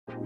Hello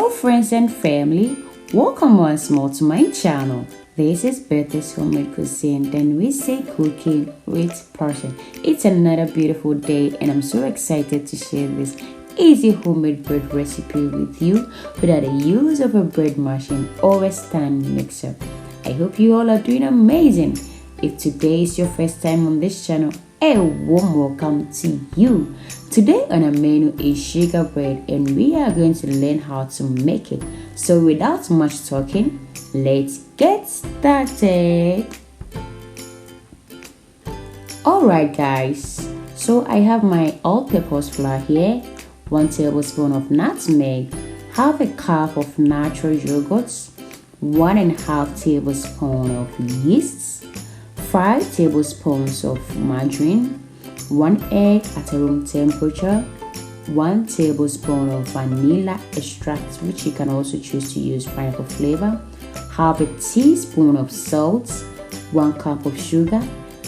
friends and family, welcome once more to my channel. This is Bertha's Homemade Cuisine, then we say cooking with passion. It's another beautiful day and I'm so excited to share this easy homemade bread recipe with you without the use of a bread machine or a stand mixer. I hope you all are doing amazing. If today is your first time on this channel, a warm welcome to you. Today on our menu is sugar bread and we are going to learn how to make it. So without much talking, let's get started. Alright guys, so I have my all-purpose flour here, 1 tablespoon of nutmeg, half a cup of natural yogurt, 1.5 tablespoon of yeast, 5 tablespoons of margarine, 1 egg at a room temperature, 1 tablespoon of vanilla extract, which you can also choose to use pineapple flavor, half a teaspoon of salt, 1 cup of sugar,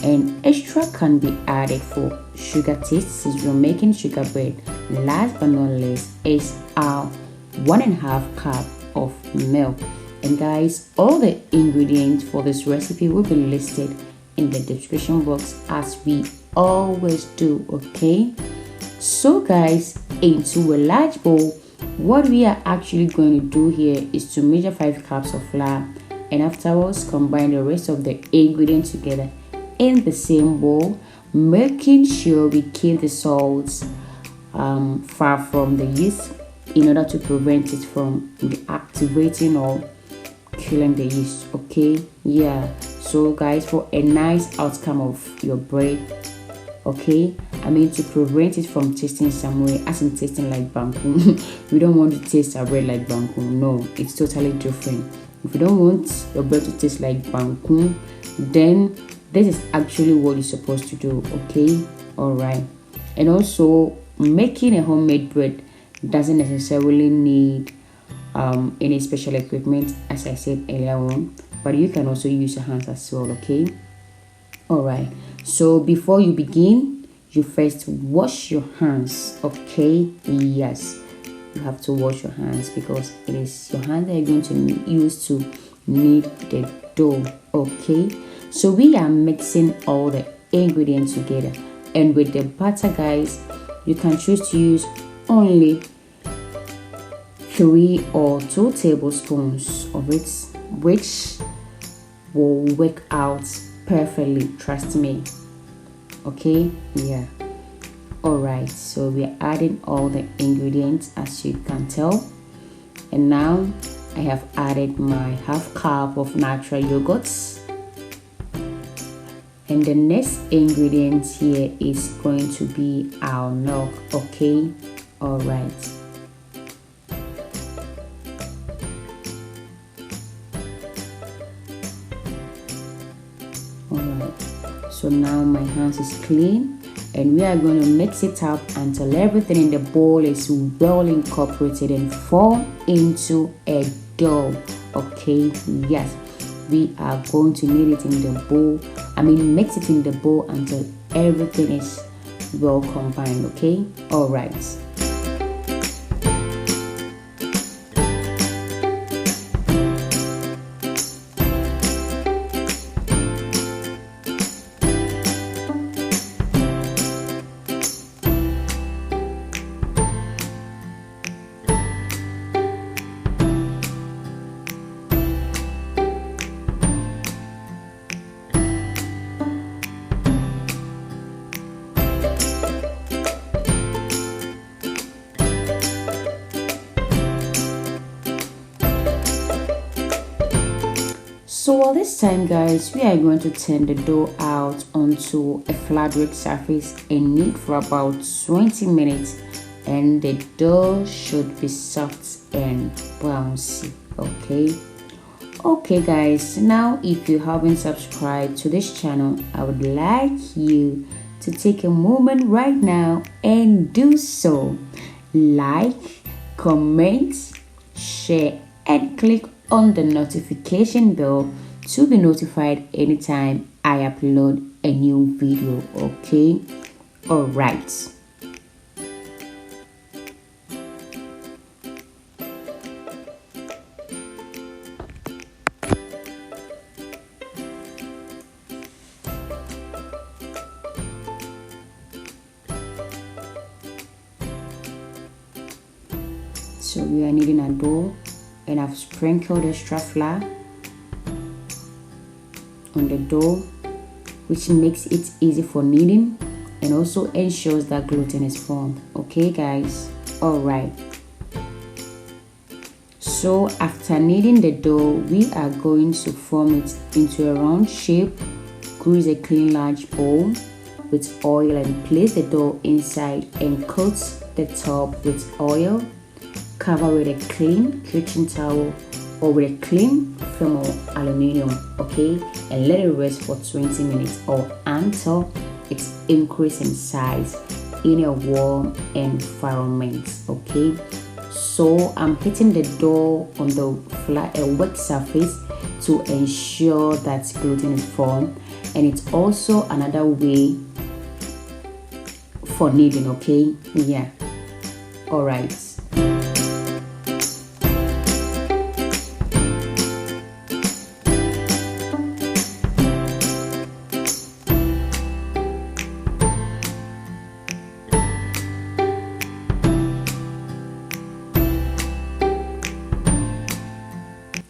and extra can be added for sugar taste since you're making sugar bread. Last but not least is our 1.5 cup of milk. And guys, all the ingredients for this recipe will be listed in the description box as we always do, okay? So guys, into a large bowl, what we are actually going to do here is to measure 5 cups of flour and afterwards combine the rest of the ingredients together in the same bowl, making sure we keep the salt far from the yeast in order to prevent it from activating or killing the yeast, okay? Yeah, so guys, for a nice outcome of your bread, okay, I mean to prevent it from tasting some way, as in tasting like banku. We don't want to taste our bread like banku. No, it's totally different. If you don't want your bread to taste like banku, then this is actually what you're supposed to do, okay? All right. And also, making a homemade bread doesn't necessarily need any special equipment, as I said earlier on, but you can also use your hands as well, okay? All right. So before you begin, you first wash your hands, okay? Yes, you have to wash your hands because it is your hand that you're going to use to knead the dough, okay? So we are mixing all the ingredients together, and with the butter, guys, you can choose to use only 3 or 2 tablespoons of it, which will work out perfectly, trust me, okay? Yeah. All right, so we are adding all the ingredients as you can tell, and now I have added my half cup of natural yogurts, and the next ingredient here is going to be our milk, okay? All right. So now my hands is clean and we are going to mix it up until everything in the bowl is well incorporated and form into a dough, okay? Yes, we are going to knead it in the bowl, mix it in the bowl until everything is well combined, okay? All right. So at this time, guys, we are going to turn the dough out onto a flat bread surface and knead for about 20 minutes, and the dough should be soft and bouncy, okay guys, now if you haven't subscribed to this channel, I would like you to take a moment right now and do so. like, comment, share, and click on the notification bell to be notified anytime I upload a new video. Okay, all right. So we are kneading a dough, and I've sprinkled extra flour on the dough, which makes it easy for kneading and also ensures that gluten is formed. Okay guys, all right. So after kneading the dough, we are going to form it into a round shape. Grease a clean large bowl with oil and place the dough inside and coat the top with oil. Cover with a clean kitchen towel or with a clean film or aluminium, okay, and let it rest for 20 minutes or until it increases in size in a warm environment. Okay, so I'm hitting the dough on the flat wet surface to ensure that gluten is formed, and it's also another way for kneading. Okay, yeah, all right.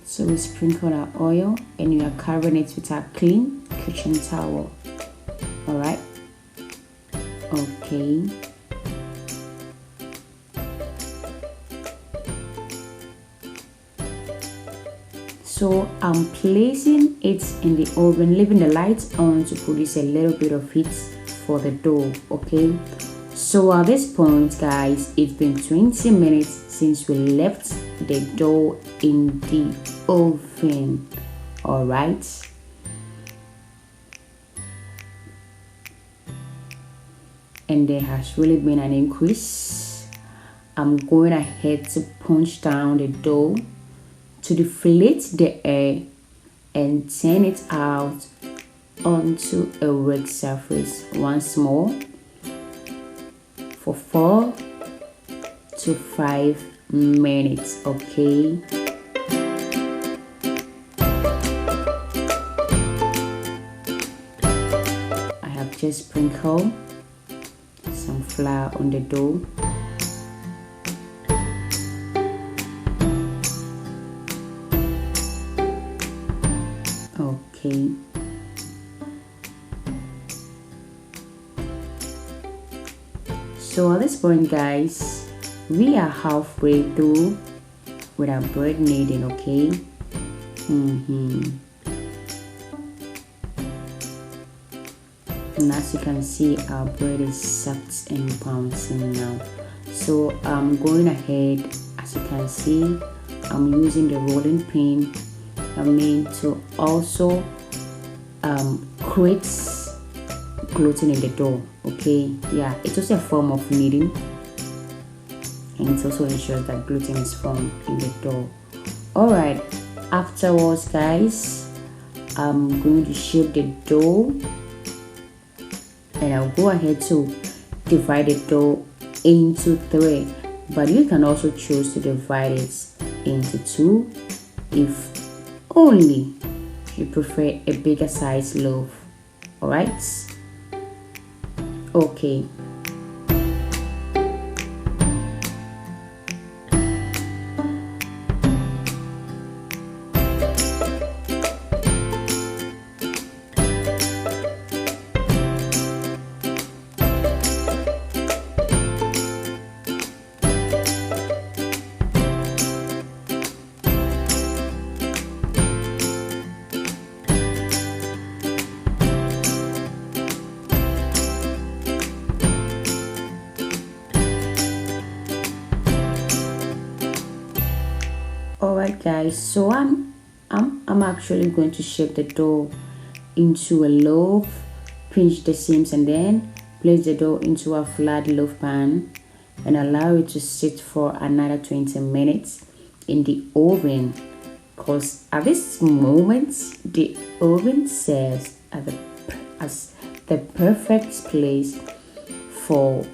So we sprinkle our oil and we are covering it with our clean kitchen towel. All right. Okay. So I'm placing it in the oven, leaving the lights on to produce a little bit of heat for the dough. Okay. So at this point, guys, it's been 20 minutes since we left the dough in the oven. All right. And there has really been an increase. I'm going ahead to punch down the dough to deflate the air and turn it out onto a wet surface once more for 4 to 5 minutes. Okay. I have just sprinkled some flour on the dough. Okay. So at this point, guys, we are halfway through with our bread kneading. Okay. And as you can see, our bread is soft and bouncing now. So I'm going ahead, as you can see, I'm using the rolling pin to also create gluten in the dough. Okay, yeah, it's also a form of kneading, and it also ensures that gluten is formed in the dough. All right, afterwards, guys, I'm going to shape the dough, and I'll go ahead to divide the dough into 3, but you can also choose to divide it into 2 if only you prefer a bigger size loaf. All right. Okay. Alright guys, so I'm actually going to shape the dough into a loaf, pinch the seams, and then place the dough into a flat loaf pan and allow it to sit for another 20 minutes in the oven, because at this moment the oven serves as the perfect place for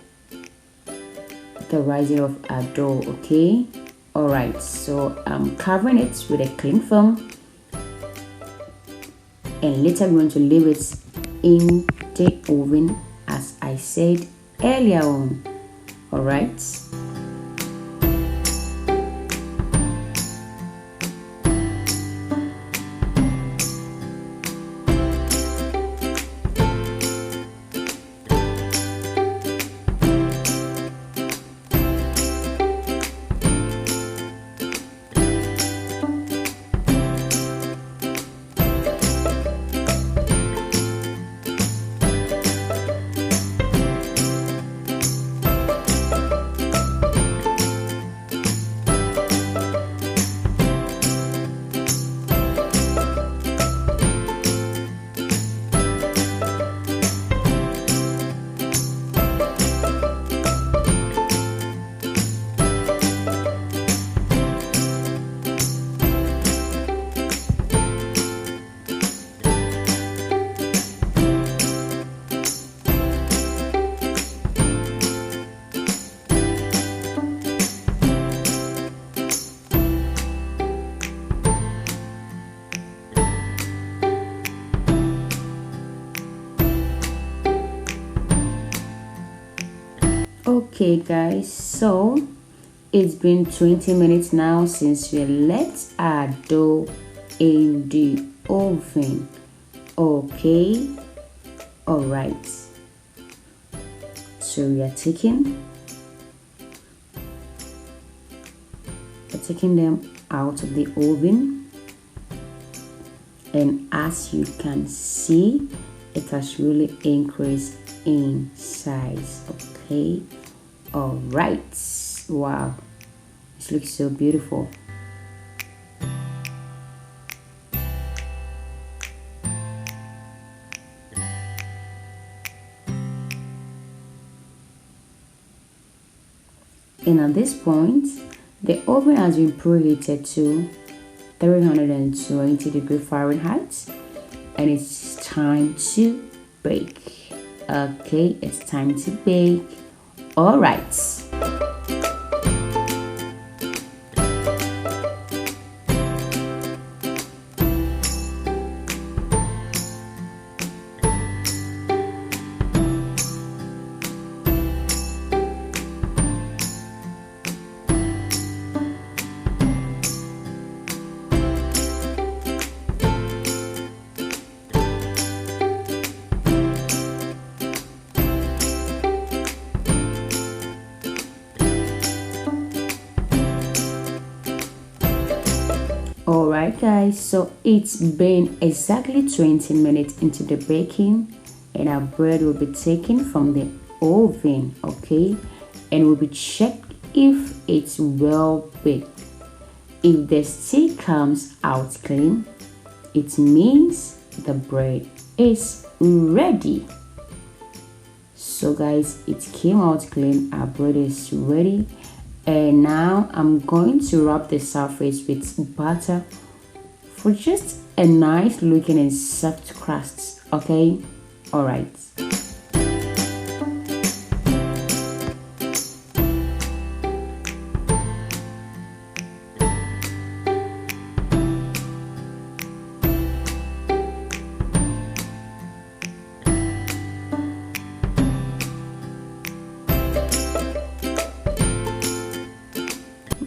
the rising of our dough. Okay, all right, so I'm covering it with a cling film, and later I'm going to leave it in the oven as I said earlier on. All right. Okay guys, so it's been 20 minutes now since we let our dough in the oven. Okay, all right, so we are taking them out of the oven, and as you can see, it has really increased in size. Okay, all right, wow, this looks so beautiful. And at this point, the oven has been preheated to 320 degrees Fahrenheit, and it's time to bake. Okay, it's time to bake. All right. Alright guys, so it's been exactly 20 minutes into the baking, and our bread will be taken from the oven, okay, and will be checked if it's well baked. If the stick comes out clean, it means the bread is ready. So guys, it came out clean, our bread is ready. And now I'm going to wrap the surface with butter for just a nice looking and soft crust. Okay, all right.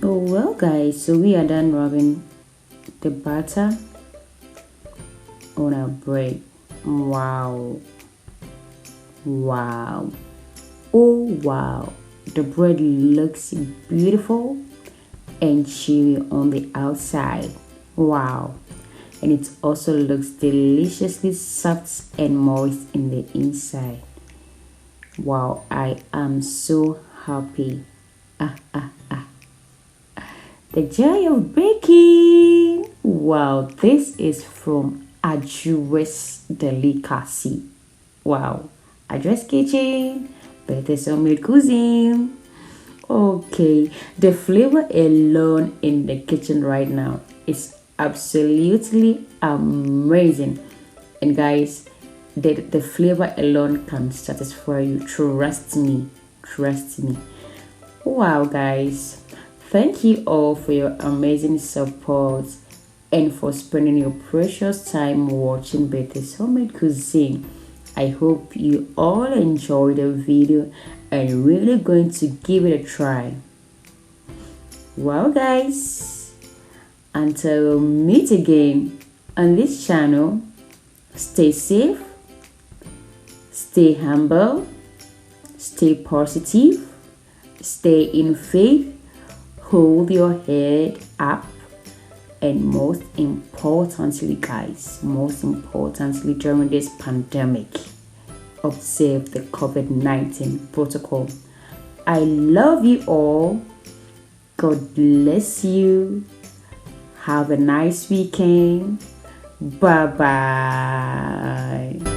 Oh well guys, so we are done rubbing the butter on our bread. Wow, wow, oh wow, the bread looks beautiful and chewy on the outside. Wow, and it also looks deliciously soft and moist in the inside. Wow, I am so happy. The joy of baking. Wow, this is from Address Delicacy. Wow, Address Kitchen, Better Homemade Cuisine. Okay, the flavor alone in the kitchen right now is absolutely amazing. And guys, the flavor alone can satisfy you. Trust me. Trust me. Wow, guys. Thank you all for your amazing support and for spending your precious time watching Betty's Homemade Cuisine. I hope you all enjoyed the video and really going to give it a try. Well, guys, until we meet again on this channel, stay safe, stay humble, stay positive, stay in faith, hold your head up, and most importantly, guys, most importantly during this pandemic, observe the COVID-19 protocol. I love you all. God bless you. Have a nice weekend. Bye bye.